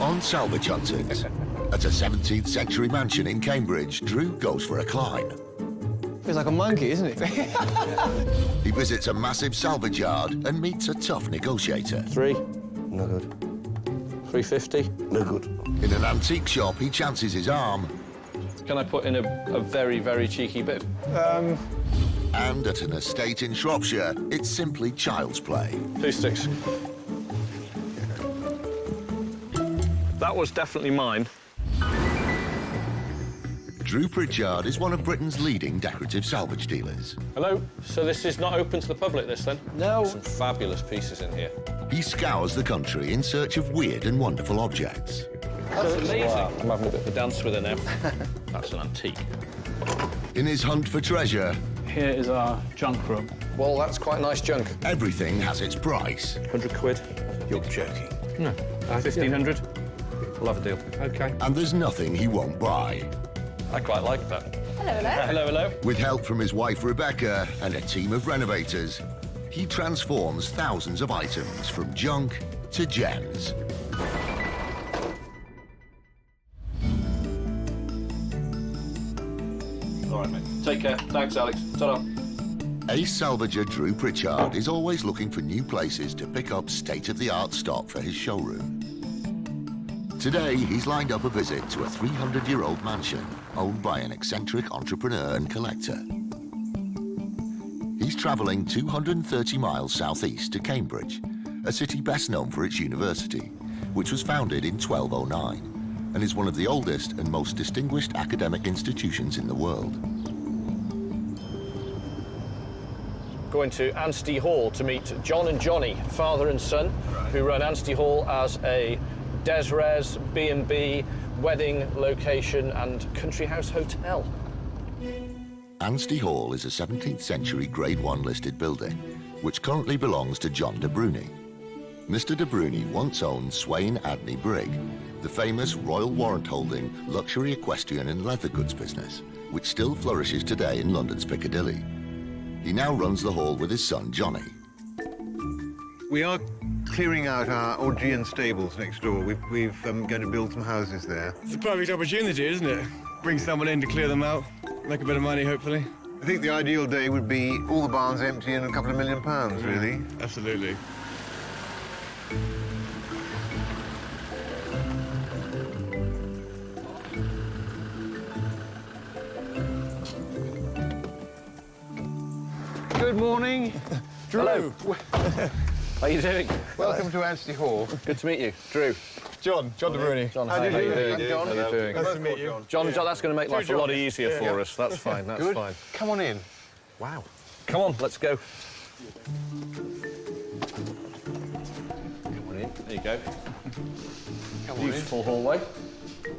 On Salvage Hunters, at a 17th century mansion in Cambridge, Drew goes for a climb. Feels like a monkey, isn't it? He visits a massive salvage yard and meets a tough negotiator. 3. No good. 350. No good. In an antique shop, he chances his arm. Can I put in a very, very cheeky bid? And at an estate in Shropshire, it's simply child's play. 2 sticks. That was definitely mine. Drew Pritchard is one of Britain's leading decorative salvage dealers. Hello. So this is not open to the public, this, then? No. Some fabulous pieces in here. He scours the country in search of weird and wonderful objects. That's amazing. Wow. I'm having a bit of a dance with her now. That's an antique. In his hunt for treasure, Here is our junk room. Well, that's quite nice junk. everything has its price. 100 quid. You're joking. No. 1,500. We'll have a deal. OK. And there's nothing he won't buy. I quite like that. Hello, hello. Hello, hello. With help from his wife Rebecca and a team of renovators, he transforms thousands of items from junk to gems. All right, mate. Take care. Thanks, Alex. Ta-da. Ace salvager Drew Pritchard is always looking for new places to pick up state-of-the-art stock for his showroom. Today, he's lined up a visit to a 300-year-old mansion owned by an eccentric entrepreneur and collector. He's travelling 230 miles southeast to Cambridge, a city best known for its university, which was founded in 1209 and is one of the oldest and most distinguished academic institutions in the world. Going to Anstey Hall to meet John and Johnny, father and son, who run Anstey Hall as a Desres, B&B, wedding location and country house hotel. Anstey Hall is a 17th century Grade 1 listed building, which currently belongs to John de Bruni. Mr de Bruni once owned Swain Adney Brig, the famous royal warrant-holding luxury equestrian and leather goods business, which still flourishes today in London's Piccadilly. He now runs the hall with his son, Johnny. We are clearing out our Augean stables next door. We're going to build some houses there. It's a perfect opportunity, isn't it? Bring someone in to clear them out, make a bit of money, hopefully. I think the ideal day would be all the barns empty and a couple of £1 million, really. Absolutely. Good morning. Drew. Hello. How are you doing? Welcome to Anstey Hall. Good to meet you. Drew. John de Bruni. John, How how do are you you do? doing? I'm John. How are you doing? Nice to meet you. John, that's going to make life a lot easier for us. That's fine, that's Good. fine. Come on in. Wow. Come on, let's go. Come on in. There you go. Come on in. Beautiful hallway.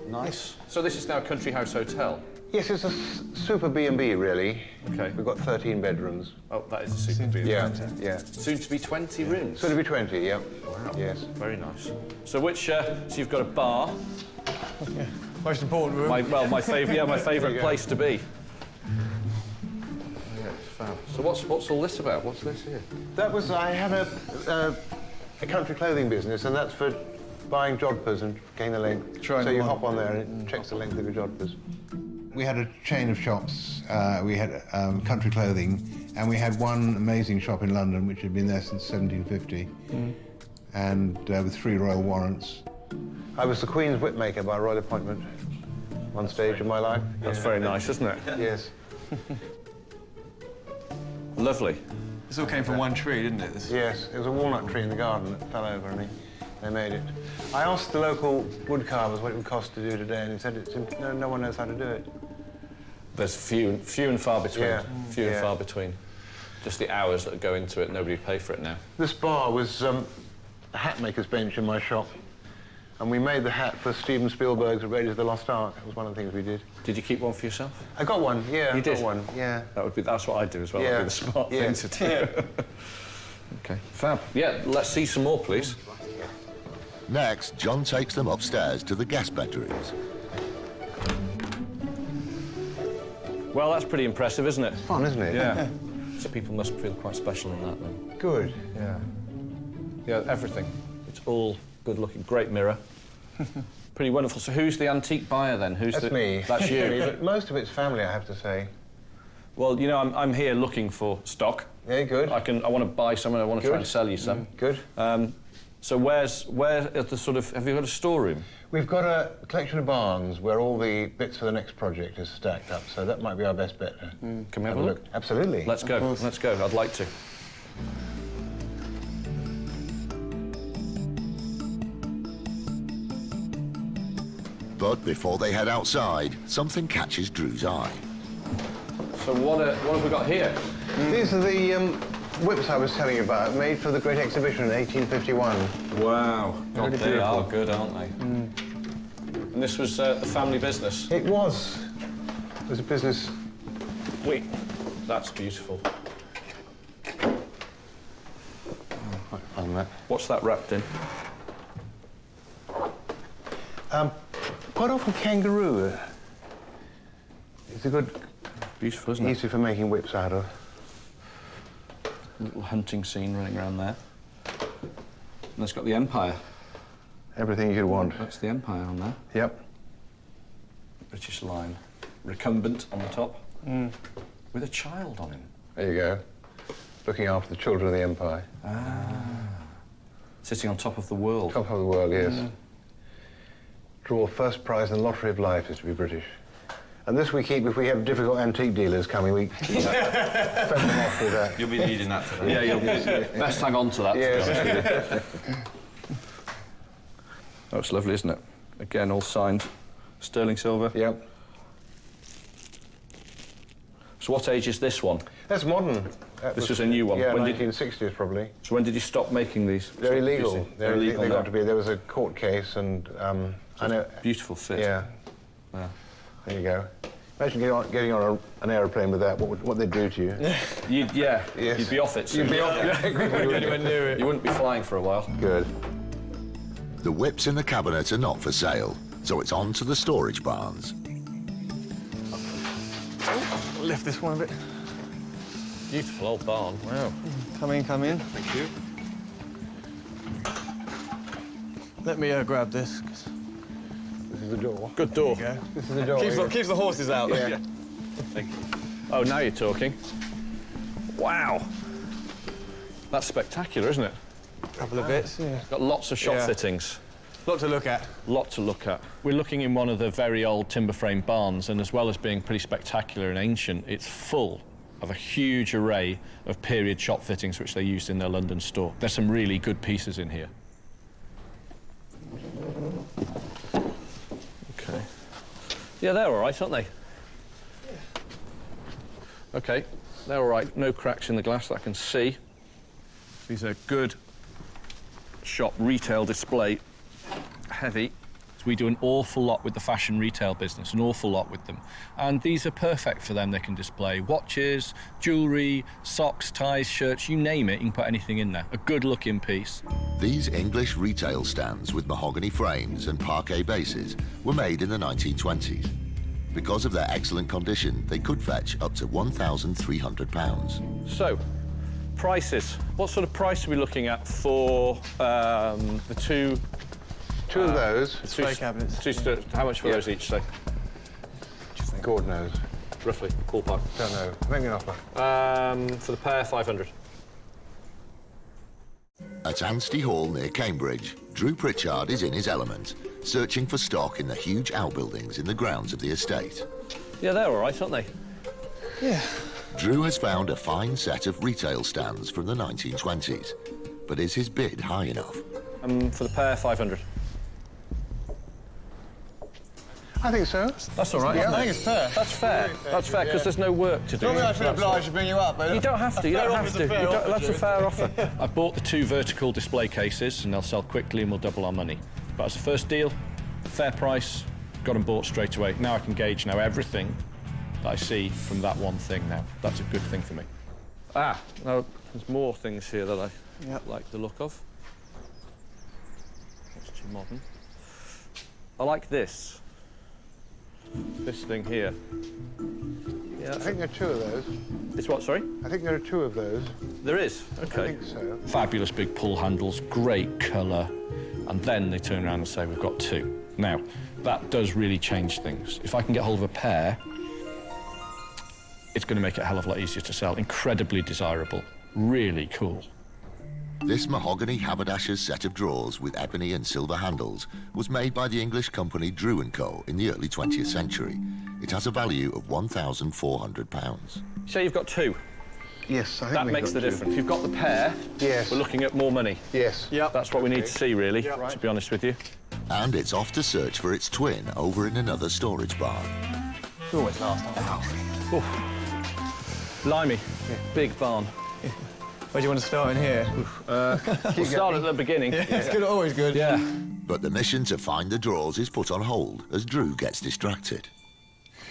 Nice. So this is now a country house hotel? Yes, it's a super B&B, really. OK. We've got 13 bedrooms. Oh, that is a super B&B. Yeah. Soon to be 20 rooms. Soon to be 20, yeah. Wow. Yes. Very nice. So so you've got a bar. Most important room. My favourite place to be. Yeah, it's fab. So what's all this about? What's this here? That was, I had a country clothing business, and that's for buying jodhpurs and gain the length. Trying so you one. hop on there and it checks the length of your jodhpurs. We had a chain of shops. We had country clothing, and we had one amazing shop in London which had been there since 1750, and with 3 royal warrants. I was the Queen's whipmaker by royal appointment, one stage of my life. That's very nice, isn't it? Yes. Lovely. This all came from one tree, didn't it? Yes, it was a walnut tree in the garden that fell over, and they made it. I asked the local wood carvers what it would cost to do today, and he said no one knows how to do it. There's few and far between. Yeah. Few and far between. Just the hours that go into it, nobody would pay for it now. This bar was a hat maker's bench in my shop, and we made the hat for Steven Spielberg's Raiders of the Lost Ark. That was one of the things we did. Did you keep one for yourself? I got one, yeah. You did? Got one, yeah. That's what I'd do as well. Yeah. That'd be the smart Yeah. thing to do. OK, fab. Yeah, let's see some more, please. Next, John takes them upstairs to the guest bedrooms. Well, that's pretty impressive, isn't it? Fun, isn't it? Yeah. So people must feel quite special in that, then. Good. Yeah. Yeah, everything. It's all good-looking. Great mirror. Pretty wonderful. So who's the antique buyer then? That's me. That's you. Me, but most of it's family, I have to say. Well, you know, I'm here looking for stock. Yeah, good. I want to buy some and I want to try and sell you some. Good. So where is the sort of, have you got a storeroom? We've got a collection of barns where all the bits for the next project is stacked up, so that might be our best bet. Can we have a look? Absolutely. Let's go. Let's go. I'd like to. But before they head outside, something catches Drew's eye. So what have we got here? These are the whips I was telling you about, made for the Great Exhibition in 1851. Wow. God, Really they beautiful. are good, aren't they? And this was the family business? It was. It was a business. Wait, that's beautiful. What's that wrapped in? Quite often kangaroo. It's a good, Beautiful, isn't it? easy for making whips out of. Little hunting scene running around there. And it's got the Empire. Everything you could want. That's the Empire on there. Yep. British line. Recumbent on the top. With a child on him. There you go. Looking after the children of the Empire. Sitting on top of the world. Top of the world, yes. Draw first prize in the lottery of life is to be British. And this we keep if we have difficult antique dealers coming. We fend them off with that. You'll be needing that today. Yeah, you'll best hang on to that. Yes. To be honest with you. Oh, it's lovely, isn't it? Again, all signed sterling silver. Yep. So what age is this one? That's modern. This was a new one. Yeah, When 1960s probably. So when did you stop making these? They're illegal. They're illegal They now. got to be. There was a court case, and I know. Beautiful fit. Yeah. Yeah. There you go. Imagine getting on an aeroplane with that. What they'd do to you? You'd be off it soon. You'd be off it. You wouldn't be flying for a while. Good. The whips in the cabinet are not for sale, so it's on to the storage barns. Lift this one a bit. Beautiful old barn. Wow. Come in. Thank you. Let me grab this. This is the door. Good door. There you go. This is the door. Keeps the horses out. Yeah. Thank you. Oh, now you're talking. Wow. That's spectacular, isn't it? Couple of bits. Yeah. Got lots of shop Yeah. fittings. Lot to look at. Lot to look at. We're looking in one of the very old timber frame barns, and as well as being pretty spectacular and ancient, it's full of a huge array of period shop fittings which they used in their London store. There's some really good pieces in here. Okay. Yeah, they're all right, aren't they? Okay, they're all right. No cracks in the glass that I can see. These are good shop retail display. Heavy. So we do an awful lot with the fashion retail business, an awful lot with them. And these are perfect for them. They can display watches, jewellery, socks, ties, shirts, you name it, you can put anything in there. A good looking piece. These English retail stands with mahogany frames and parquet bases were made in the 1920s. Because of their excellent condition, they could fetch up to £1,300. So, prices. What sort of price are we looking at for the two... Two of those. Display cabinets. How much for those each, say? God knows. Roughly, ballpark. Don't know. Make me an offer. For the pair, 500. At Anstey Hall near Cambridge, Drew Pritchard is in his element, searching for stock in the huge outbuildings in the grounds of the estate. Yeah, they're all right, aren't they? Yeah. Drew has found a fine set of retail stands from the 1920s, but is his bid high enough? For the pair, 500. I think so. That's all right. Yeah, isn't I it? think it's fair. That's fair. That's fair because there's no work to do. Normally I feel That's all. obliged to bring you up, but You don't have to. You don't have to. That's a fair offer. I I bought the two vertical display cases, and they'll sell quickly, and we'll double our money. But as a first deal, fair price, got them bought straight away. Now I can gauge everything that I see from that one thing. Now that's a good thing for me. Now there's more things here that I like the look of. It's too modern. I like this. This thing here. Yeah, I think there are two of those. it's what? Sorry. I think there are two of those. There is. I Okay. think so. Fabulous big pull handles, great colour, and then they turn around and say, we've got 2. Now, that does really change things. If I can get hold of a pair, it's going to make it a hell of a lot easier to sell. Incredibly desirable. Really cool. This mahogany haberdasher's set of drawers with ebony and silver handles was made by the English company Drew & Co. in the early 20th century. It has a value of £1,400. Say you've got 2. Yes, I think That we've makes got the 2. difference. If you've got the pair, Yes. we're looking at more money. Yes. Yep. That's what we need to see, really, to be honest with you. And it's off to search for its twin over in another storage barn. It's always last time. Blimey, big barn. Where do you want to start in here? We'll start at the beginning. It's good, always good. Yeah. But the mission to find the drawers is put on hold as Drew gets distracted.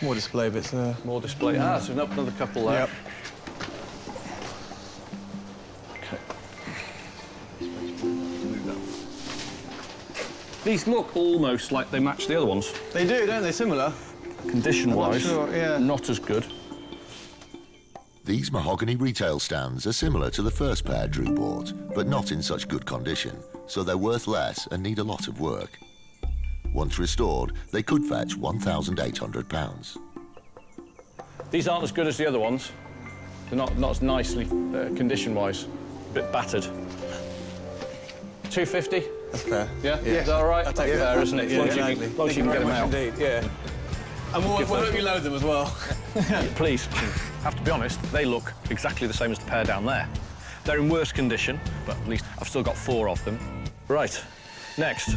More display bits there. More display. Ah, so another couple there. Yep. These look almost like they match the other ones. They do, don't they? Similar. Condition-wise, I'm not sure, yeah. not as good. These mahogany retail stands are similar to the first pair Drew bought, but not in such good condition, so they're worth less and need a lot of work. Once restored, they could fetch £1,800. These aren't as good as the other ones. They're not as nicely condition-wise. A bit battered. 250. That's fair. Yeah? Is that all right? I'll take fair, that. isn't it? Yeah, As long exactly. as you can get them out. Indeed, yeah. And we'll hope you load them as well. Please. Have to be honest, they look exactly the same as the pair down there. They're in worse condition, but at least I've still got 4 of them. Right, next.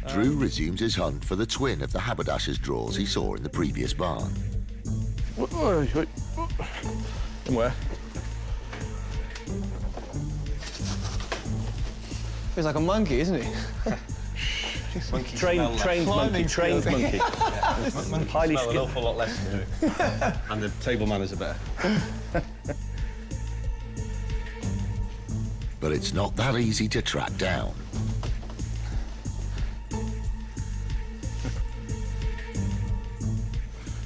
Drew resumes his hunt for the twin of the haberdasher's drawers he saw in the previous barn. And where? Feels like a monkey, isn't he? Trained monkey. Highly Smell an skilled. awful lot less to do. And the table manners are better. But it's not that easy to track down.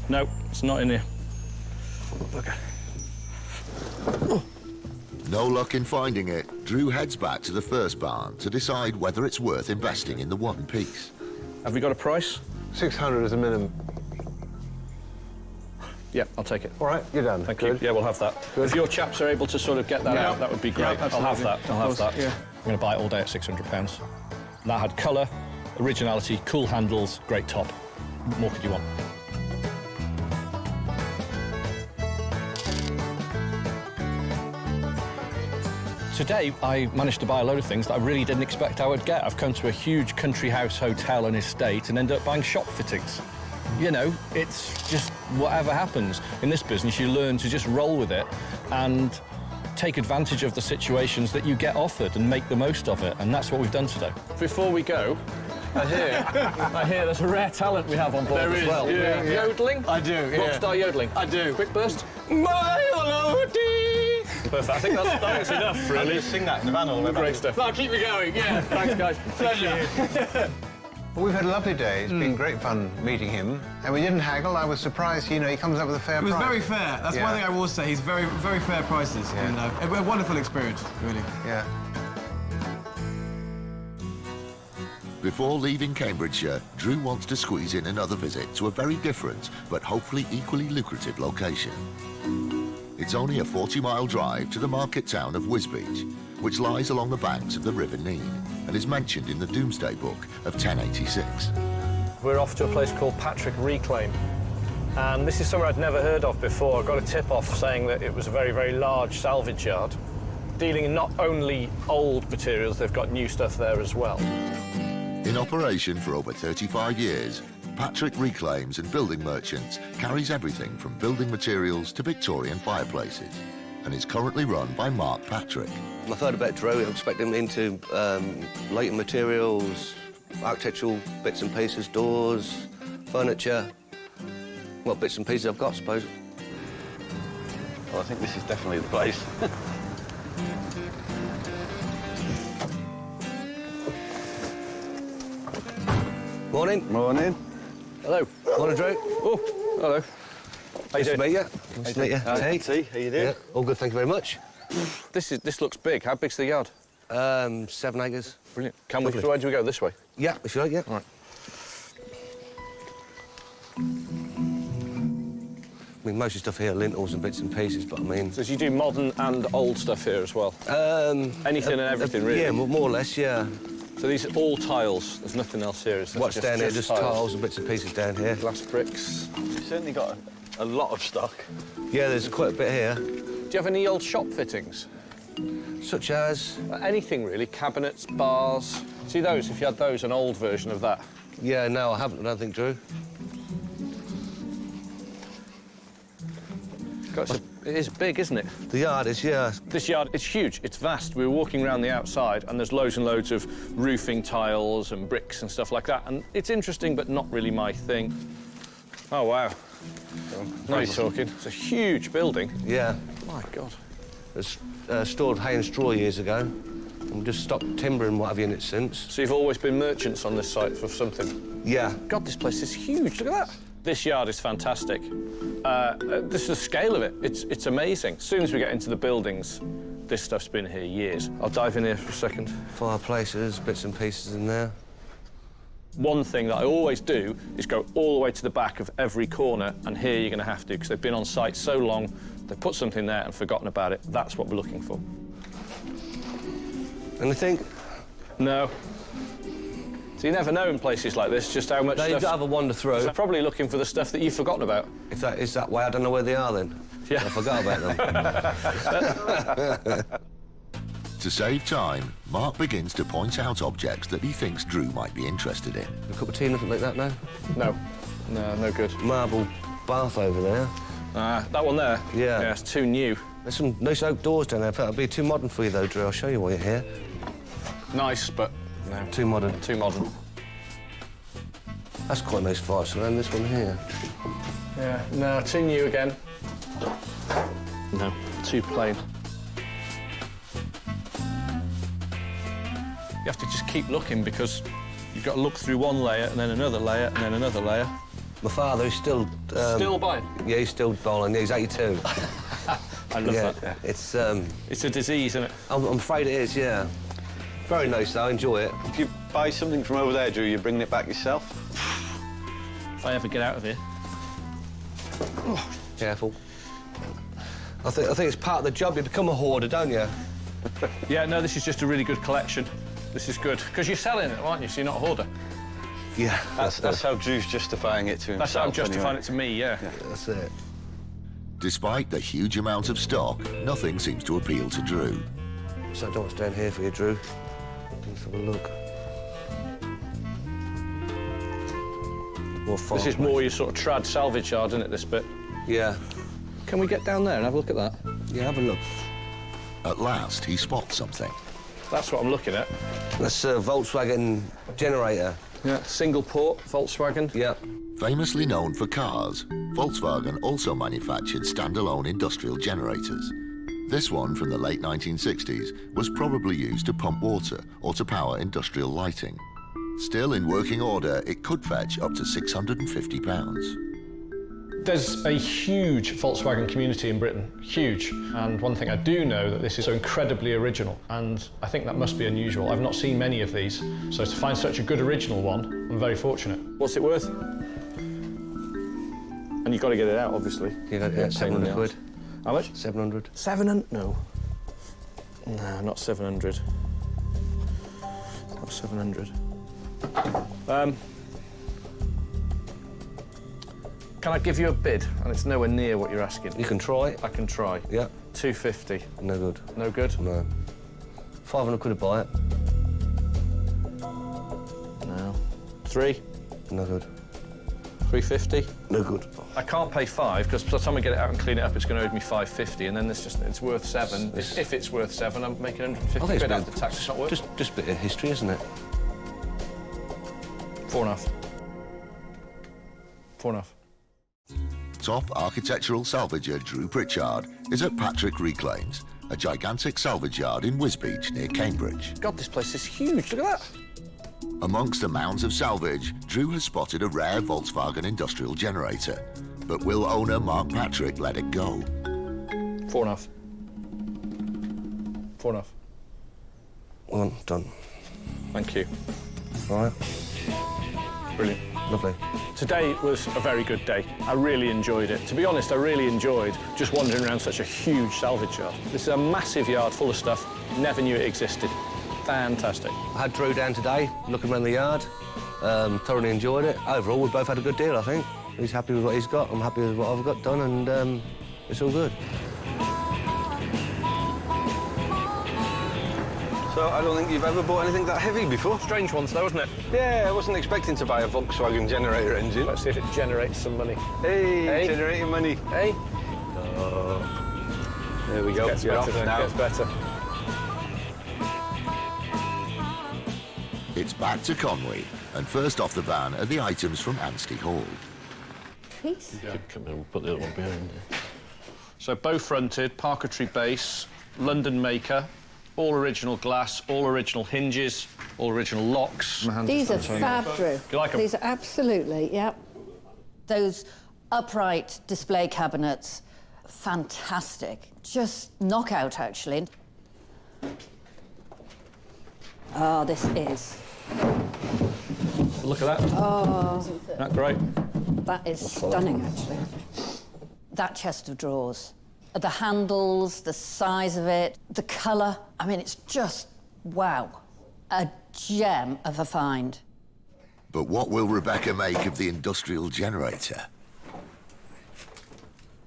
No, it's not in here. Look. No luck in finding it, Drew heads back to the first barn to decide whether it's worth investing in the one piece. Have we got a price? 600 is a minimum. Yeah, I'll take it. All right, you're done. Thank you. Yeah, we'll have that. If your chaps are able to sort of get that out, that would be great. Yeah, I'll have that. absolutely. I'll have Of that. course, yeah. I'm going to buy it all day at £600. That had colour, originality, cool handles, great top. What more could you want? Today, I managed to buy a load of things that I really didn't expect I would get. I've come to a huge country house hotel and estate and ended up buying shop fittings. You know, it's just whatever happens. In this business, you learn to just roll with it and take advantage of the situations that you get offered and make the most of it, and that's what we've done today. Before we go, I hear there's a rare talent we have on board There as is, well. yeah. Yodeling? I do, yeah. Rockstar yodeling? I do. Quick burst? My melody. Perfect. I think that's enough, really. Sing that in the van all the way Great back. stuff. No, keep me going, yeah. Thanks, guys. Pleasure. Well, we've had a lovely day. It's been great fun meeting him. And we didn't haggle. I was surprised, you know, he comes up with a fair It was price. very fair. That's Yeah. one thing I will say. He's very, very fair prices. Yeah. And, a wonderful experience, really. Yeah. Before leaving Cambridgeshire, Drew wants to squeeze in another visit to a very different, but hopefully equally lucrative location. It's only a 40-mile drive to the market town of Wisbech, which lies along the banks of the River Nene and is mentioned in the Doomsday Book of 1086. We're off to a place called Patrick Reclaim. And this is somewhere I'd never heard of before. I got a tip-off saying that it was a very, very large salvage yard, dealing in not only old materials, they've got new stuff there as well. In operation for over 35 years, Patrick Reclaims and Building Merchants carries everything from building materials to Victorian fireplaces and is currently run by Mark Patrick. I thought about Drew. I expect him into lighting materials, architectural bits and pieces, doors, furniture. What bits and pieces I've got, I suppose. Well, I think this is definitely the place. Morning. Morning. Hello. Morning, Drew. Oh, hello. How you Nice to doing? meet you. Nice to meet you. Tea. Tea, how you doing? Yeah, all good, thank you very much. This looks big. How big's the yard? 7 acres. Brilliant. Can we, Lovely. so where do we go? This way? Yeah, if you like, yeah. All right. I mean, most of the stuff here are lintels and bits and pieces, but I mean... So you do modern and old stuff here as well? Anything and everything, really? Yeah, more or less, yeah. So these are all tiles. There's nothing else here, is there? What's down here? Just tiles and bits and pieces down here. Glass bricks. You've certainly got a lot of stock. Yeah, there's quite a bit here. Do you have any old shop fittings? Such as? Anything, really. Cabinets, bars. See those? If you had those, an old version of that. Yeah, no, I haven't, I don't think, Drew. It is big, isn't it? The yard is, yeah. This yard, it's huge, it's vast. We were walking around the outside and there's loads and loads of roofing tiles and bricks and stuff like that. And it's interesting, but not really my thing. Oh, wow. Now you're talking. It's a huge building. Yeah. My God. It was stored hay and straw years ago. And we just stopped timbering what have you in it since. So you've always been merchants on this site for something? Yeah. God, this place is huge. Look at that. This yard is fantastic. This is the scale of it. It's amazing. As soon as we get into the buildings, this stuff's been here years. I'll dive in here for a second. Fireplaces, bits and pieces in there. One thing that I always do is go all the way to the back of every corner, and here you're going to have to, because they've been on site so long, they put something there and forgotten about it. That's what we're looking for. Anything? No. So you never know in places like this just how much No, stuff... you've got to have a wander through. They're probably looking for the stuff that you've forgotten about. If that is that way, I don't know where they are then. Yeah. I forgot about them. To save time, Mark begins to point out objects that he thinks Drew might be interested in. A cup of tea, nothing like that, no? No. No, no good. Marble bath over there. That one there? Yeah. Yeah, it's too new. There's some nice oak doors down there. That'll be too modern for you, though, Drew. I'll show you while you're here. Nice, but no. Too modern. Too modern. That's quite a nice fire surround, this one here. Yeah, no, too new again. No, too plain. You have to just keep looking because you've got to look through one layer and then another layer and then another layer. My father is still... Still buying? Yeah, he's still bowling. Yeah, he's 82. I love yeah, that. It's... It's a disease, isn't it? I'm afraid it is, yeah. Very nice, though. Enjoy it. If you buy something from over there, Drew, you're bringing it back yourself? If I ever get out of here. Oh, careful. I think it's part of the job. You become a hoarder, don't you? Yeah, no, this is just a really good collection. This is good. Because you're selling it, aren't you? So you're not a hoarder. Yeah. That's how Drew's justifying it to himself. That's how I'm justifying anyway. it to me, yeah. That's it. Despite the huge amount of stock, nothing seems to appeal to Drew. So I don't want to stand here for you, Drew. Let's have a look. More This is more your sort of trad salvage yard, isn't it, this bit? Yeah. Can we get down there and have a look at that? Yeah, have a look. At last, he spots something. That's what I'm looking at. That's a Volkswagen generator. Yeah, single port, Volkswagen. Yeah. Famously known for cars, Volkswagen also manufactured standalone industrial generators. This one from the late 1960s was probably used to pump water or to power industrial lighting. Still in working order, it could fetch up to £650. There's a huge Volkswagen community in Britain, huge. And one thing I do know that this is so incredibly original, and I think that must be unusual. I've not seen many of these, so to find such a good original one, I'm very fortunate. What's it worth? And you've got to get it out, obviously. You got it, 700 quid. How much? 700. 700? No. No, not 700. Not 700. Can I give you a bid? And it's nowhere near what you're asking. You can try. I can try. Yeah. 250. No good. No good? No. 500 quid to buy it. No. 3? No good. 350? No good. I can't pay 5 because by the time I get it out and clean it up, it's going to owe me 550, and then it's worth 7. If it's worth 7, I'm making 150 quid after tax. It's not worth. Just a bit of history, isn't it? 4.5. 4.5. Top architectural salvager Drew Pritchard is at Patrick Reclaims, a gigantic salvage yard in Wisbeach near Cambridge. God, this place is huge. Look at that. Amongst the mounds of salvage, Drew has spotted a rare Volkswagen industrial generator. But will owner Mark Patrick let it go? 4.5. 4.5. one, done. Thank you. All right, Brilliant. lovely. Today was a very good day. I really enjoyed it. To be honest, I really enjoyed just wandering around such a huge salvage yard. This is a massive yard full of stuff. Never knew it existed. Fantastic. I had Drew down today, looking around the yard. Thoroughly enjoyed it. Overall, we both had a good deal, I think. He's happy with what he's got, I'm happy with what I've got done, and it's all good. So I don't think you've ever bought anything that heavy before. Strange ones though, isn't it? Yeah, I wasn't expecting to buy a Volkswagen generator engine. Let's see if it generates some money. Hey, Hey. generating money. Hey? There we go. Gets You're better off then, now. gets better. It's back to Conwy, and first off the van are the items from Anstey Hall. Please. Come here, we'll put the other one behind there. So bow fronted, parquetry base, London maker, all original glass, all original hinges, all original locks. These are fab, Drew. You like 'em? These are absolutely, yep. Those upright display cabinets, fantastic. Just knockout, actually. Oh, this is. Look at that. Oh, Isn't that great? that is stunning, actually. That chest of drawers. The handles, the size of it, the colour. I mean, it's just, wow. A gem of a find. But what will Rebecca make of the industrial generator?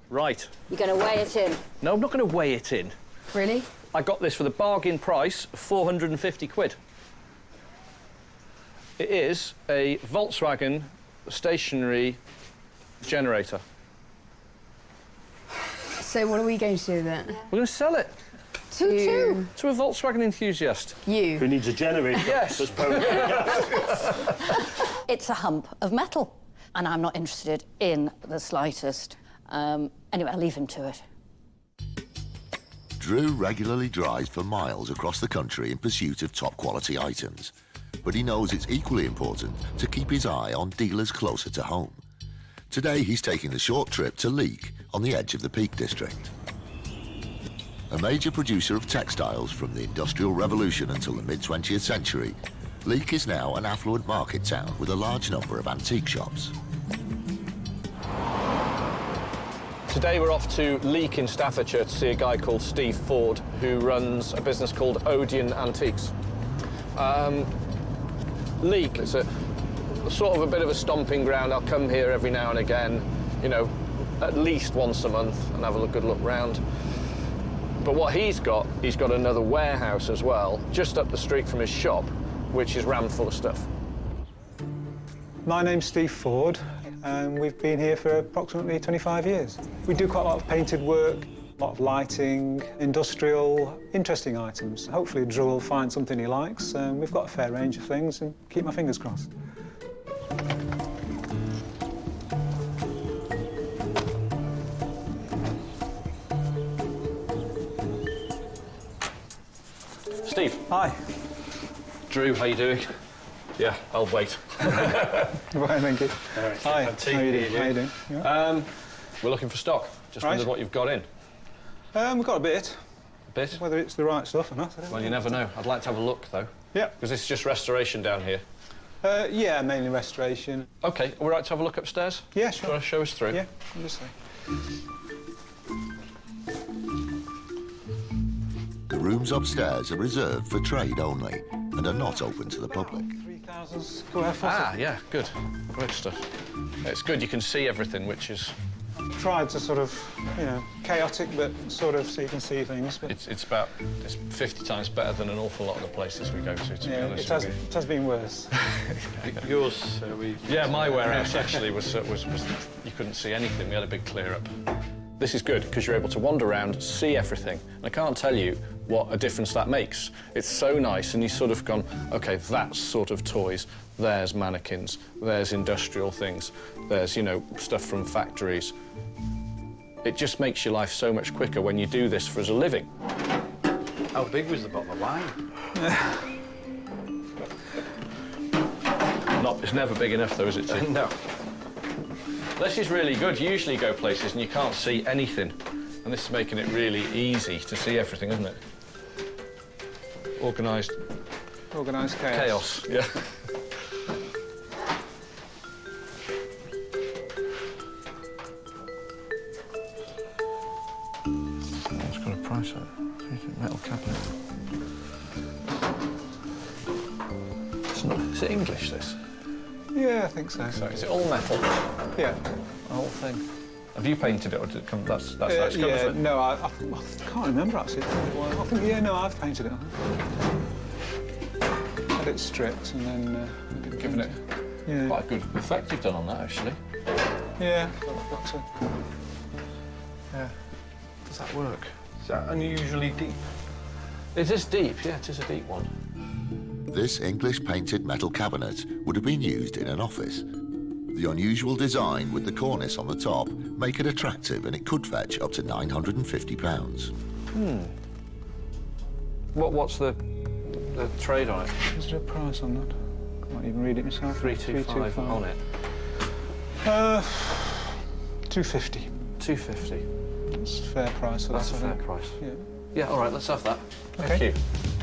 Right. You're going to weigh it in. No, I'm not going to weigh it in. Really? I got this for the bargain price of 450 quid. It is a Volkswagen stationary generator. So what are we going to do then? We're going to sell it Two. to a Volkswagen enthusiast. You. Who needs a generator? Yes. Just power. It's a hump of metal, and I'm not interested in the slightest. Anyway, I'll leave him to it. Drew regularly drives for miles across the country in pursuit of top-quality items, but he knows it's equally important to keep his eye on dealers closer to home. Today, he's taking the short trip to Leek, on the edge of the Peak District. A major producer of textiles from the Industrial Revolution until the mid-20th century, Leek is now an affluent market town with a large number of antique shops. Today we're off to Leek in Staffordshire to see a guy called Steve Ford, who runs a business called Odeon Antiques. Leek is a sort of a bit of a stomping ground. I'll come here every now and again, you know, at least once a month and have a good look round. But what he's got another warehouse as well, just up the street from his shop, which is rammed full of stuff. My name's Steve Ford, and we've been here for approximately 25 years. We do quite a lot of painted work, a lot of lighting, industrial, interesting items. Hopefully Drew will find something he likes. We've got a fair range of things, and keep my fingers crossed. Steve. Hi. Drew, how you doing? Yeah, I'll wait. Right, thank you. Hi, how you doing? How you doing? You all right? We're looking for stock. Just Right. wondered what you've got in. We've got a bit. A bit? Whether it's the right stuff or not, I don't Well, know. you never know. I'd like to have a look, though. Yeah. Because it's just restoration down here. Yeah, mainly restoration. OK, we're right to have a look upstairs? Yeah, Do you sure. want to show us through? Yeah, obviously. The rooms upstairs are reserved for trade only and are not open to the public. 3,000 square foot. Ah, yeah, good. Great stuff. It's good you can see everything, which is... Tried to sort of, you know, chaotic, but sort of so you can see things. But It's 50 times better than an awful lot of the places we go to be yeah, honest it with you. has been worse. Yours, Yeah, my warehouse actually was you couldn't see anything. We had a big clear up. This is good because you're able to wander around, see everything. And I can't tell you what a difference that makes. It's so nice, and you've sort of gone, OK, that's sort of toys. There's mannequins. There's industrial things. There's, you know, stuff from factories. It just makes your life so much quicker when you do this for as a living. How big was the bottle of wine? It's never big enough, though, is it, Tim? No. This is really good. You usually go places and you can't see anything. And this is making it really easy to see everything, isn't it? Organised Organised chaos. Chaos, yeah. What's got a price on it? Metal cabinet. Is it English, this? Yeah, I think so. So is it all metal? Yeah. The whole thing? Have you painted it, or did it come? That's how it's come, yeah, isn't it? no, I can't remember actually. I think, yeah, no, I've painted it. Had it stripped and then Given it yeah. quite a good effect you've done on that, actually. Yeah, got to. Yeah. Does that work? Is that unusually deep? It is deep, yeah, it is a deep one. This English painted metal cabinet would have been used in an office. The unusual design with the cornice on the top make it attractive, and it could fetch up to £950. What's the trade on it? Is there a price on that? I can't even read it myself. 325 on it. 250. 250. That's a fair price for That's that, a I fair think. price. Yeah. Yeah, all right, let's have that. Thank Okay. you.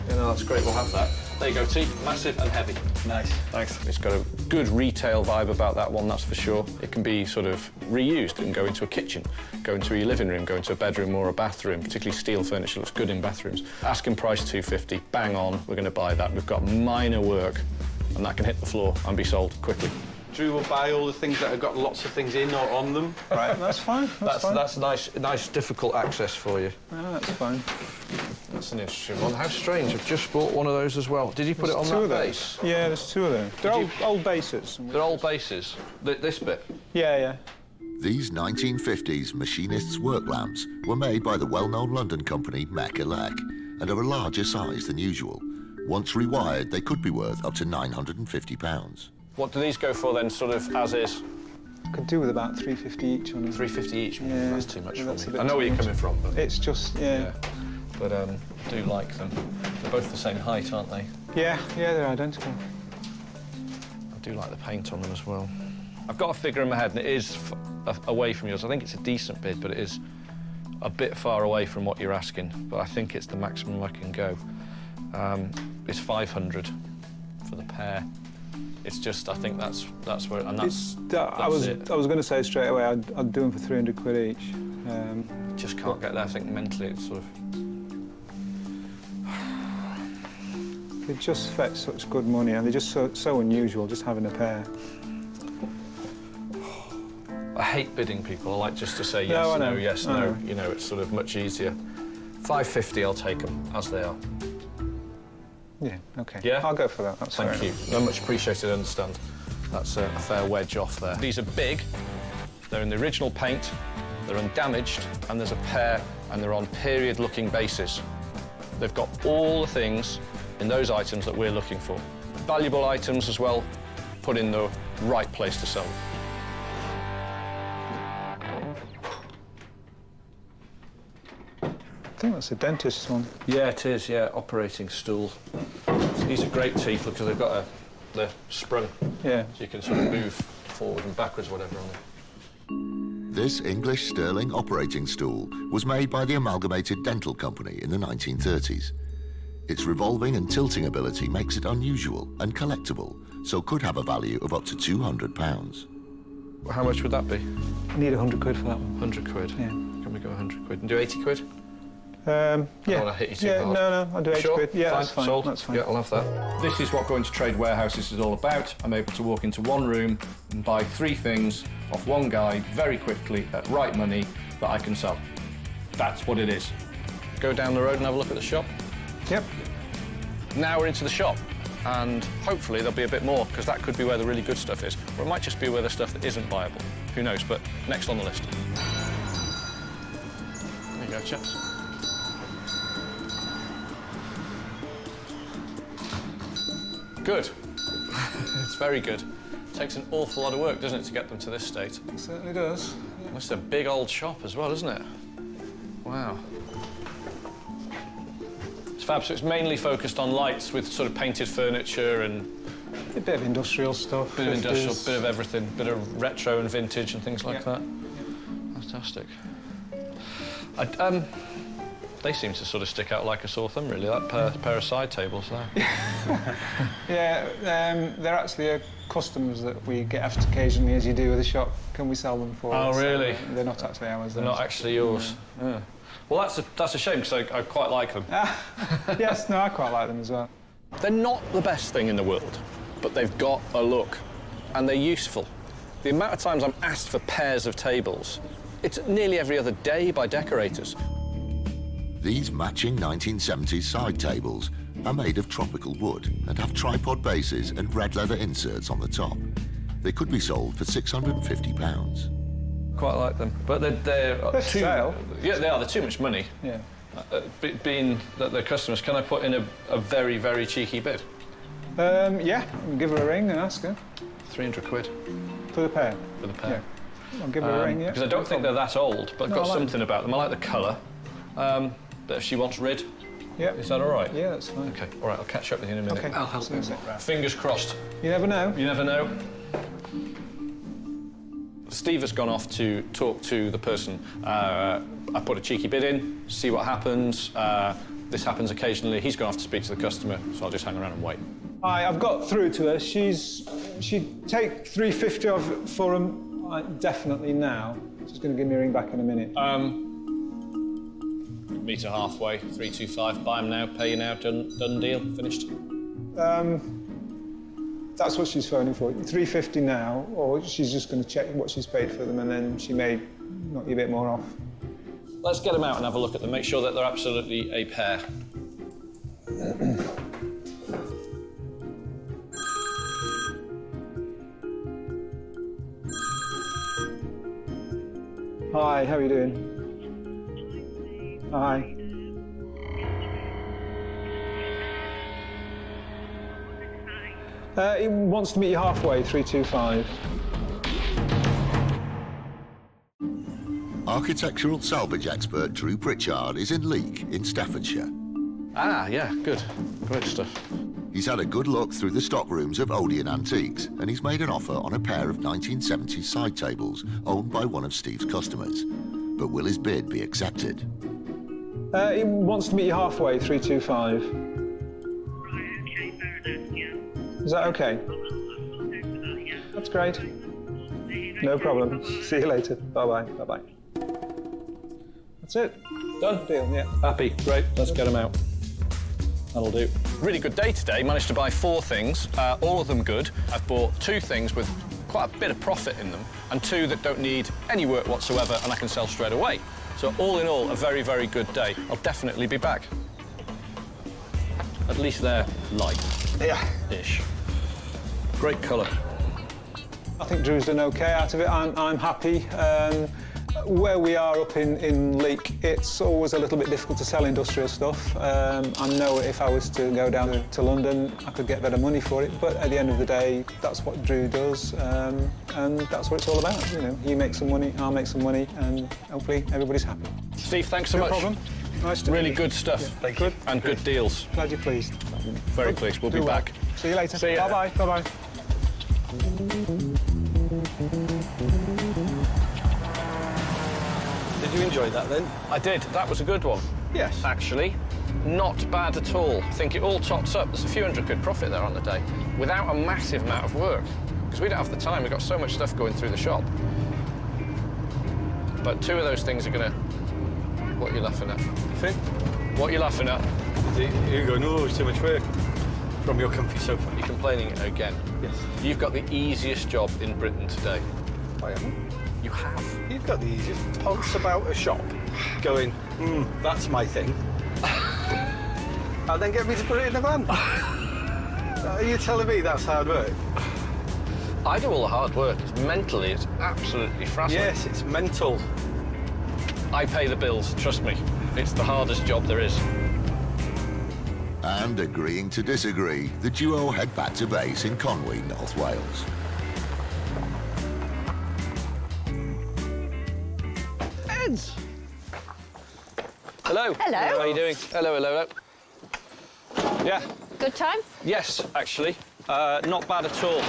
Yeah, no, that's great, we'll have that. There you go, T. Massive and heavy. Nice. Thanks. It's got a good retail vibe about that one, that's for sure. It can be sort of reused. It can go into a kitchen, go into your living room, go into a bedroom or a bathroom. Particularly steel furniture looks good in bathrooms. Asking price 250, bang on, we're going to buy that. We've got minor work, and that can hit the floor and be sold quickly. Drew will buy all the things that have got lots of things in or on them. Right, that's fine. That's fine. That's nice, difficult access for you. No, that's fine. That's an interesting one. How strange, I've just bought one of those as well. Did you put it on that base? Yeah, there's two of them. They're old bases. They're old bases. This bit? Yeah, yeah. These 1950s machinists' work lamps were made by the well-known London company Leek and are a larger size than usual. Once rewired, they could be worth up to £950. What do these go for then, sort of as is? Could do with about 350 each on them. 350 each? Yeah. That's too much That's for a me. bit I know where too you're much. coming from, but... It's just, yeah. But do like them. They're both the same height, aren't they? Yeah, they're identical. I do like the paint on them as well. I've got a figure in my head, and it is away from yours. I think it's a decent bid, but it is a bit far away from what you're asking. But I think it's the maximum I can go. It's 500 for the pair. It's just, I think that's where, and that's I was it. going to say straight away, I'd do them for 300 quid each. Just can't get there. I think mentally it's sort of... They just fetch such good money, and they're just so unusual, just having a pair. I hate bidding people. I like just to say yes, No, I no, know. yes, I no. know. You know, it's sort of much easier. 550, I'll take them as they are. Yeah, OK. Yeah? I'll go for that. That's Thank fair you. enough. No, much appreciated, I understand. That's a fair wedge off there. These are big, they're in the original paint, they're undamaged, and there's a pair, and they're on period-looking bases. They've got all the things in those items that we're looking for. Valuable items as well, put in the right place to sell. I think that's a dentist's one. Yeah, it is, yeah, operating stool. These are great teeth because they've got they're sprung. Yeah. So you can sort of move forward and backwards, whatever, on them. This English Sterling operating stool was made by the Amalgamated Dental Company in the 1930s. Its revolving and tilting ability makes it unusual and collectible, so could have a value of up to £200. How much would that be? I need 100 quid for that one. 100 quid? Yeah. Can we go 100 quid and do 80 quid? Yeah. I don't want to hit you too Yeah, hard. no, I'll do 80 Sure? quid. Yeah, fine. that's fine. Sold. That's fine. Yeah, I'll have that. This is what going to trade warehouses is all about. I'm able to walk into one room and buy 3 things off one guy very quickly at right money that I can sell. That's what it is. Go down the road and have a look at the shop. Yep. Now we're into the shop, and hopefully there'll be a bit more, because that could be where the really good stuff is, or it might just be where the stuff that isn't viable. Who knows, but next on the list. There you go, chaps. Good. It's very good. Takes an awful lot of work, doesn't it, to get them to this state? It certainly does. It's a big old shop as well, isn't it? Wow. It's fab, so it's mainly focused on lights with sort of painted furniture and... A bit of industrial stuff. Bit of industrial, 50s. bit of everything, bit of retro and vintage and things like Yeah. that. Fantastic. They seem to sort of stick out like a sore thumb, really, that pair of side tables there. Yeah, they're actually customers that we get asked occasionally, as you do with a shop. Can we sell them for us? Oh, really? They're not actually ours. They're not actually yours. Yeah. Well, that's a shame, because I quite like them. Yes, no, I quite like them as well. They're not the best thing in the world, but they've got a look, and they're useful. The amount of times I'm asked for pairs of tables, it's nearly every other day by decorators. These matching 1970s side tables are made of tropical wood and have tripod bases and red leather inserts on the top. They could be sold for £650. Quite like them, but they're too... sale. Yeah, they are. They're too much money. Yeah. Being that they're customers, can I put in a very, very cheeky bid? Yeah, I'll give her a ring and ask her. 300 quid. For the pair? For the pair. Yeah. I'll give her a ring, yeah. Because I don't think they're that old, but No, got I like something about them. I like the colour. But if she wants rid, yeah. Is that all right? Yeah, that's fine. OK, all right, I'll catch up with you in a minute. OK. I'll help you. Fingers crossed. You never know. You never know. Steve has gone off to talk to the person. I put a cheeky bid in, see what happens. This happens occasionally. He's gone off to speak to the customer, so I'll just hang around and wait. I've got through to her. She'd take 350 of it for them, definitely now. She's going to give me a ring back in a minute. Meet her halfway, 325. Buy them now, pay you now. Done deal. Finished. That's what she's phoning for. 350 now, or she's just going to check what she's paid for them, and then she may knock you a bit more off. Let's get them out and have a look at them. Make sure that they're absolutely a pair. Hi, how are you doing? Hi. He wants to meet you halfway, 325. Architectural salvage expert Drew Pritchard is in Leek in Staffordshire. Ah, yeah, good. Great stuff. He's had a good look through the stock rooms of Odeon Antiques, and he's made an offer on a pair of 1970s side tables owned by one of Steve's customers. But will his bid be accepted? He wants to meet you halfway, 325. Right, okay, fair enough, yeah. Is that okay? That's great. No problem. See you later. Bye-bye. Bye-bye. That's it. Done. Deal, yeah. Happy. Great. Let's get them out. That'll do. Really good day today. Managed to buy 4 things, all of them good. I've bought 2 things with quite a bit of profit in them, and 2 that don't need any work whatsoever, and I can sell straight away. So all in all, a very, very good day. I'll definitely be back. At least they're light. Yeah. Ish. Great colour. I think Drew's done OK out of it. I'm happy. Where we are up in Leek, it's always a little bit difficult to sell industrial stuff. I know if I was to go down to London, I could get better money for it, but at the end of the day, that's what Drew does, and that's what it's all about. You know, he makes some money, I'll make some money, and hopefully everybody's happy. Steve, thanks so No much. problem. Nice to Really meet you. good stuff. Yeah. Thank you. And good deals. Glad you're pleased. Very pleased. We'll be Do well. back. See you later. See you. Bye-bye. Bye-bye. Did you enjoy that then? I did. That was a good one. Yes. Actually, not bad at all. I think it all tots up. There's a few £100 profit there on the day, without a massive amount of work. Because we don't have the time. We've got so much stuff going through the shop. But 2 of those things are going to... What are you laughing at? Think? What are you laughing at? You go, no, it's too much work. From your comfy sofa. You're complaining again. Yes. You've got the easiest job in Britain today. I haven't. You have. You've got the easiest pulse about a shop, going, that's my thing. And then get me to put it in the van. Are you telling me that's hard work? I do all the hard work. Mentally, it's absolutely frazzling. Yes, it's mental. I pay the bills, trust me. It's the hardest job there is. And agreeing to disagree, the duo head back to base in Conwy, North Wales. Eds! Hello. Hello. How are you doing? Hello, hello, hello. Yeah. Good time? Yes, actually. Not bad at all.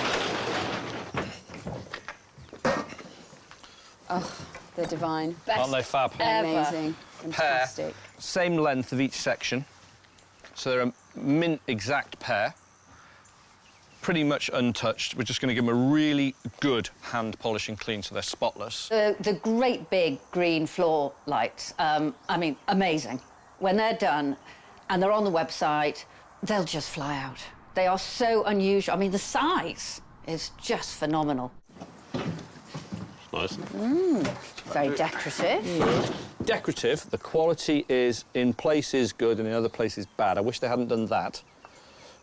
Oh, they're divine. Best Aren't they fab? ever. Amazing. Pair Fantastic. Same length of each section. So they're a mint exact pair. Pretty much untouched. We're just going to give them a really good hand polishing clean so they're spotless. The great big green floor lights, I mean, amazing. When they're done and they're on the website, they'll just fly out. They are so unusual. I mean, the size is just phenomenal. Nice. Very decorative. Decorative, the quality is in places good and in other places bad. I wish they hadn't done that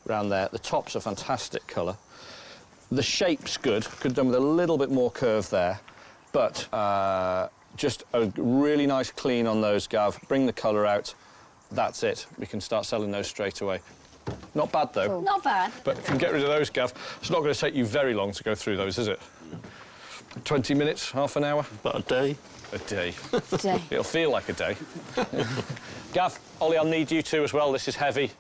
around there. The top's a fantastic colour. The shape's good, could have done with a little bit more curve there, but just a really nice clean on those, Gav. Bring the colour out, that's it. We can start selling those straight away. Not bad, though. Cool. Not bad. But if you can get rid of those, Gav, it's not going to take you very long to go through those, is it? 20 minutes, half an hour? About a day. A day. A day. It'll feel like a day. Gav, Ollie, I'll need you two as well. This is heavy.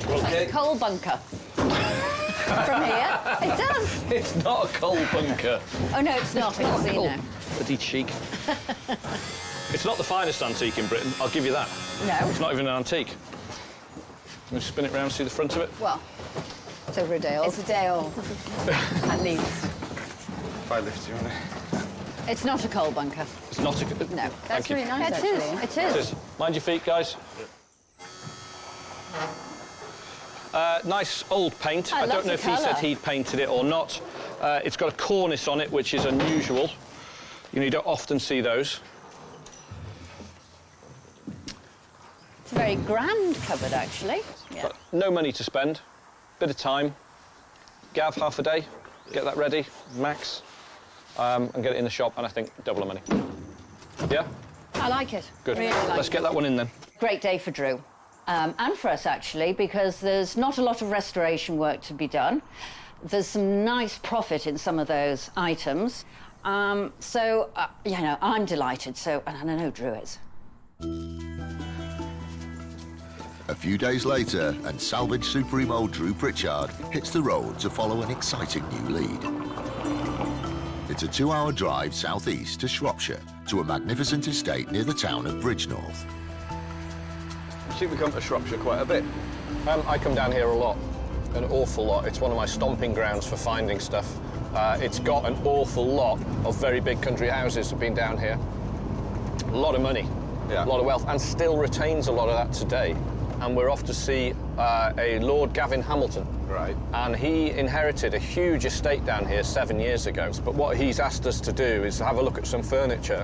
It's like a coal bunker. From here. It does. It's not a coal bunker. Oh, no, it's not. It's, you know. Bloody cheek. It's not the finest antique in Britain, I'll give you that. No. It's not even an antique. Can we spin it round, see the front of it? Well, it's over a day old. It's a day old, at least. If I lift you on it. It's not a coal bunker. It's not a... No. That's really nice, actually. It is. It is. Mind your feet, guys. Nice old paint. I don't know if he said he'd painted it or not. It's got a cornice on it, which is unusual. You know, you don't often see those. It's a very grand cupboard, actually. Yeah. But no money to spend. Bit of time. Gav, half a day. Get that ready, max. And get it in the shop, and I think double the money. Yeah? I like it. Good. Really like Let's get that one in then. Great day for Drew. And for us, actually, because there's not a lot of restoration work to be done. There's some nice profit in some of those items. So, you know, I'm delighted, so, and I know Drew is. A few days later, and Salvage Supremo Drew Pritchard hits the road to follow an exciting new lead. It's a 2-hour drive southeast to Shropshire, to a magnificent estate near the town of Bridgenorth. I think we come to Shropshire quite a bit. I come down here a lot, an awful lot. It's one of my stomping grounds for finding stuff. It's got an awful lot of very big country houses that have been down here. A lot of money, a lot of wealth, and still retains a lot of that today. And we're off to see a Lord Gavin Hamilton. Right. And he inherited a huge estate down here 7 years ago. But what he's asked us to do is have a look at some furniture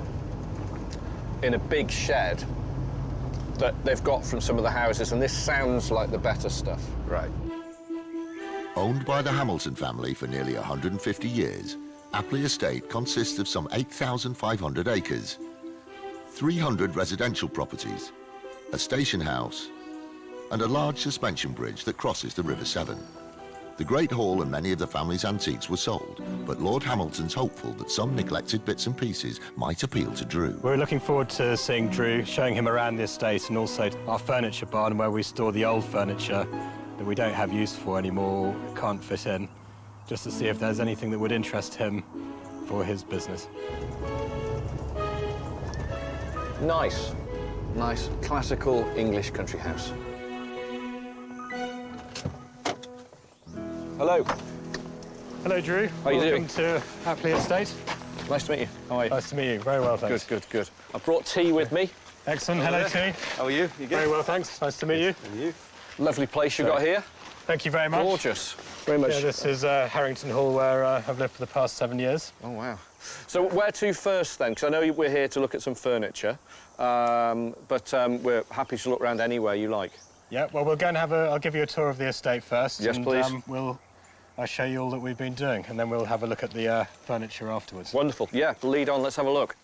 in a big shed that they've got from some of the houses, and this sounds like the better stuff. Right. Owned by the Hamilton family for nearly 150 years, Apley Estate consists of some 8,500 acres, 300 residential properties, a station house, and a large suspension bridge that crosses the River Severn. The Great Hall and many of the family's antiques were sold, but Lord Hamilton's hopeful that some neglected bits and pieces might appeal to Drew. We're looking forward to seeing Drew, showing him around the estate, and also our furniture barn where we store the old furniture that we don't have use for anymore, can't fit in, just to see if there's anything that would interest him for his business. Nice, nice, classical English country house. Hello. Hello, Drew. How are you doing? Welcome to Apley Estate. Nice to meet you. How are you? Nice to meet you. Very well, thanks. Good, good, good. I brought tea with me. Excellent. Hello, T. How are you? You good? Very well, thanks. Nice to meet you. And you? Lovely place you got here. Thank you very much. Gorgeous. Very much. Yeah, this is Harrington Hall, where I've lived for the past 7 years. Oh, wow. So where to first, then? Because I know we're here to look at some furniture, but we're happy to look around anywhere you like. Yeah, well, we'll go and I'll give you a tour of the estate first. Yes, and, please. I'll show you all that we've been doing, and then we'll have a look at the furniture afterwards. Wonderful. Yeah, lead on. Let's have a look.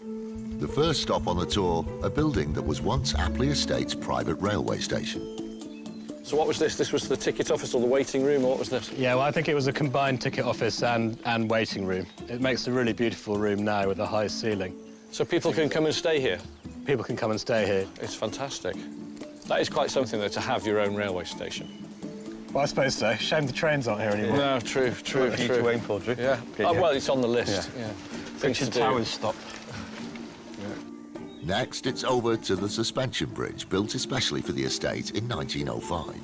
The first stop on the tour, a building that was once Apley Estate's private railway station. So what was this? This was the ticket office or the waiting room, or what was this? Yeah, well, I think it was a combined ticket office and waiting room. It makes a really beautiful room now with a high ceiling. So people can come and stay here? People can come and stay here. It's fantastic. That is quite something, though, to have your own railway station. Well, I suppose so. Shame the trains aren't here anymore. No, true. For you to aim for, Drew. Yeah. Oh, well, it's on the list. Yeah. Pritchard Towers stopped. Next, it's over to the suspension bridge, built especially for the estate in 1905.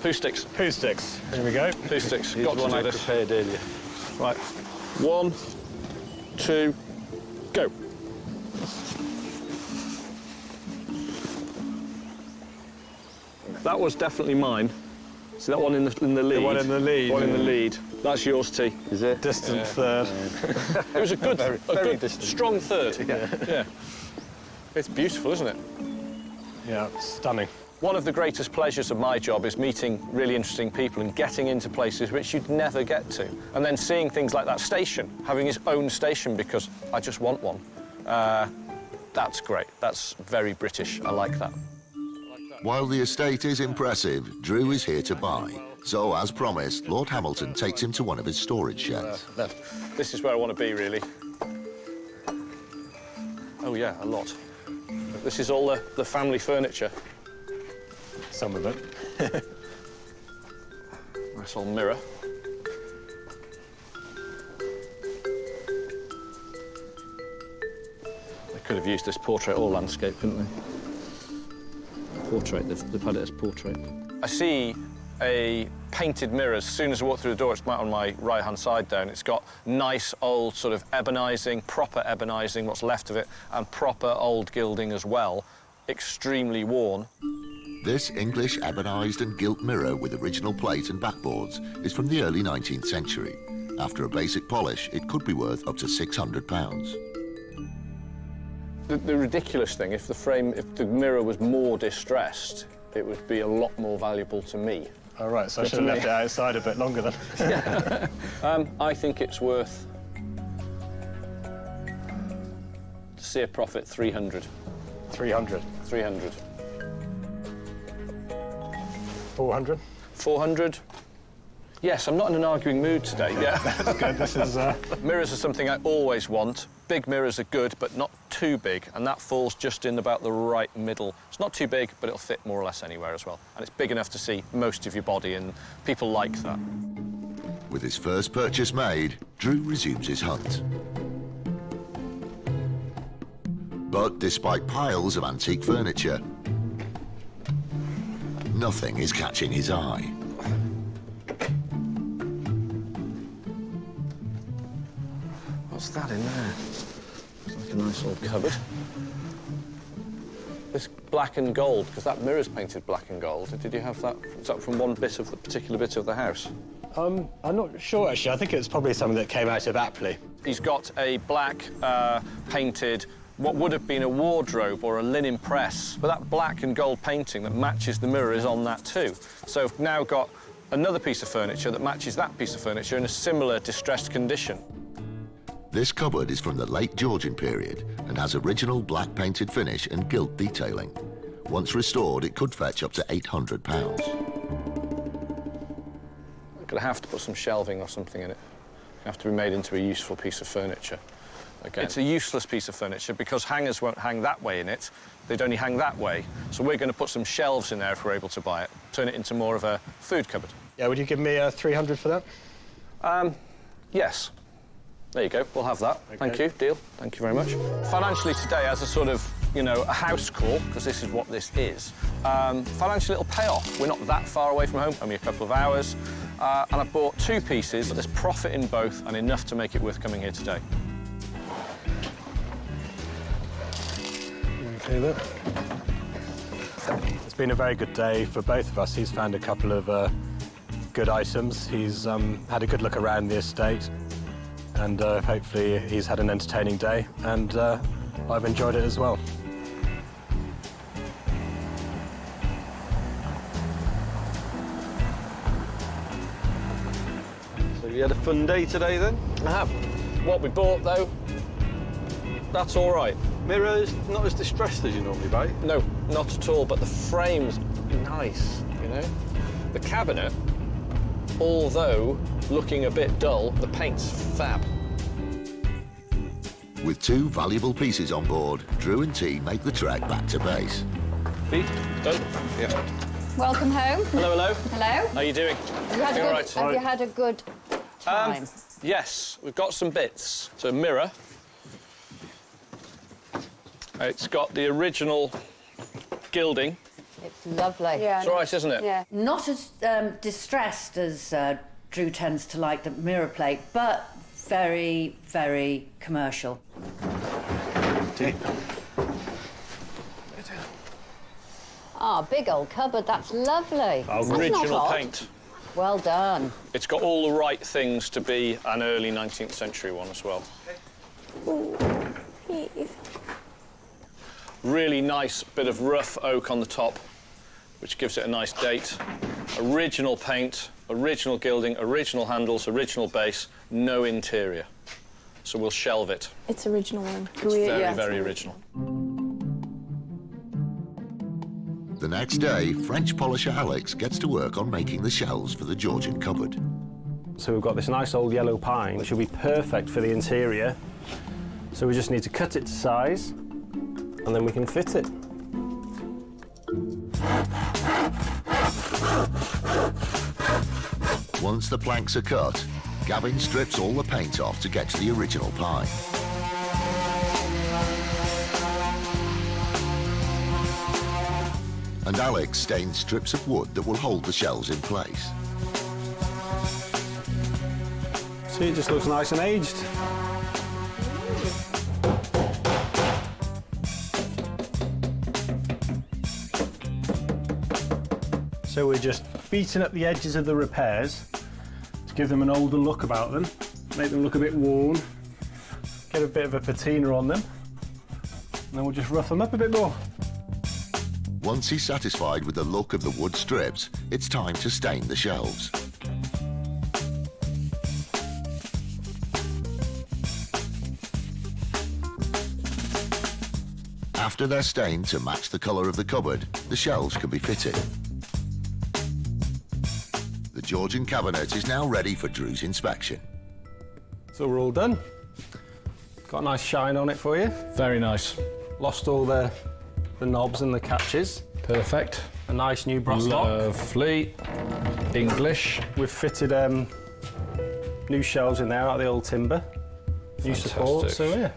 Poo sticks. Poo sticks. Here we go. Poo sticks. Here's Got one to I do this. prepared earlier. Right. 1, 2, go. That was definitely mine. See that one in the lead? The one in the lead. One in the lead. That's yours, T. Is it? Distant third. It was a good, very distant. strong third. Yeah. It's beautiful, isn't it? Yeah, stunning. One of the greatest pleasures of my job is meeting really interesting people and getting into places which you'd never get to. And then seeing things like that station, having its own station because I just want one. That's great. That's very British. I like that. While the estate is impressive, Drew is here to buy. So, as promised, Lord Hamilton takes him to one of his storage sheds. This is where I want to be, really. Oh, yeah, a lot. This is all the family furniture. Some of it. Nice old mirror. They could have used this portrait or landscape, couldn't they? Portrait, they've had it as portrait. I see a painted mirror as soon as I walk through the door. It's on my right-hand side down. It's got nice old sort of ebonizing, proper ebonizing, what's left of it, and proper old gilding as well. Extremely worn. This English ebonized and gilt mirror with original plate and backboards is from the early 19th century. After a basic polish, it could be worth up to £600. The ridiculous thing, if the mirror was more distressed, it would be a lot more valuable to me. All right, so I should have left it outside a bit longer then. I think it's worth, to see a profit, 300. 300. 300. 400. 400. Yes, I'm not in an arguing mood today. Yeah, that's good. This is. Mirrors are something I always want. Big mirrors are good, but not too big, and that falls just in about the right middle. It's not too big, but it'll fit more or less anywhere as well. And it's big enough to see most of your body, and people like that. With his first purchase made, Drew resumes his hunt. But despite piles of antique furniture, nothing is catching his eye. What's that in there? It's like a nice old cupboard. This black and gold, because that mirror's painted black and gold. Did you have that? Is that from one bit of the particular bit of the house? I'm not sure, actually. I think it's probably something that came out of Apley. He's got a black painted, what would have been a wardrobe or a linen press, but that black and gold painting that matches the mirror is on that too. So I've now got another piece of furniture that matches that piece of furniture in a similar distressed condition. This cupboard is from the late Georgian period and has original black painted finish and gilt detailing. Once restored, it could fetch up to £800. I'm going to have to put some shelving or something in it. Have to be made into a useful piece of furniture. Again, it's a useless piece of furniture because hangers won't hang that way in it. They'd only hang that way. So we're going to put some shelves in there if we're able to buy it, turn it into more of a food cupboard. Yeah, would you give me 300 for that? Yes. There you go, we'll have that. Okay. Thank you, deal. Thank you very much. Financially today, as a sort of, you know, a house call, because this is what this is, financially it'll pay off. We're not that far away from home, only a couple of hours. And I bought two pieces, but there's profit in both and enough to make it worth coming here today. Okay, look. It's been a very good day for both of us. He's found a couple of good items. He's had a good look around the estate, and hopefully he's had an entertaining day, and I've enjoyed it as well. So you had a fun day today then? I have. What we bought, though, that's all right. Mirrors, not as distressed as you normally buy? No, not at all, but the frame's nice, you know? The cabinet, although looking a bit dull, the paint's fab. With two valuable pieces on board, Drew and T make the trek back to base. Pete, done? Yeah. Welcome home. Hello, hello. Hello. How are you doing? Have you had a good time? Yes, we've got some bits. So, mirror. It's got the original gilding. It's lovely. Yeah, It's all right, isn't it? Yeah. Not as distressed as Drew tends to like the mirror plate, but very, very commercial. Big old cupboard, that's lovely. Original paint. Well done. It's got all the right things to be an early 19th century one as well. Really nice bit of rough oak on the top, which gives it a nice date. Original paint, original gilding, original handles, original base, no interior. So we'll shelve it. It's original one. It's very, very original. The next day, French polisher Alex gets to work on making the shelves for the Georgian cupboard. So we've got this nice old yellow pine, which will be perfect for the interior. So we just need to cut it to size, and then we can fit it. Once the planks are cut, Gavin strips all the paint off to get to the original pine. And Alex stains strips of wood that will hold the shelves in place. See, it just looks nice and aged. So we're just beating up the edges of the repairs to give them an older look about them, make them look a bit worn, get a bit of a patina on them, and then we'll just rough them up a bit more. Once he's satisfied with the look of the wood strips, it's time to stain the shelves. After they're stained to match the colour of the cupboard, the shelves can be fitted. The Georgian cabinet is now ready for Drew's inspection. So we're all done. Got a nice shine on it for you. Very nice. Lost all the knobs and the catches. Perfect. A nice new brass lock. Lovely. English. We've fitted new shelves in there out of the old timber. New support, so yeah.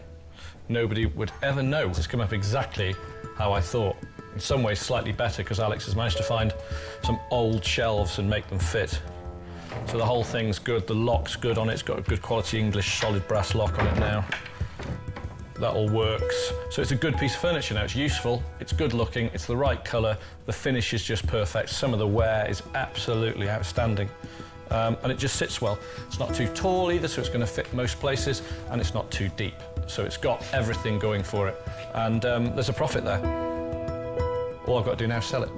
Nobody would ever know. It's come up exactly how I thought. In some ways slightly better because Alex has managed to find some old shelves and make them fit. So the whole thing's good, the lock's good on it, it's got a good quality English solid brass lock on it now. That all works. So it's a good piece of furniture now, it's useful, it's good looking, it's the right colour, the finish is just perfect, some of the wear is absolutely outstanding. And it just sits well. It's not too tall either, so it's going to fit most places, and it's not too deep. So it's got everything going for it. And there's a profit there. All I've got to do now is sell it.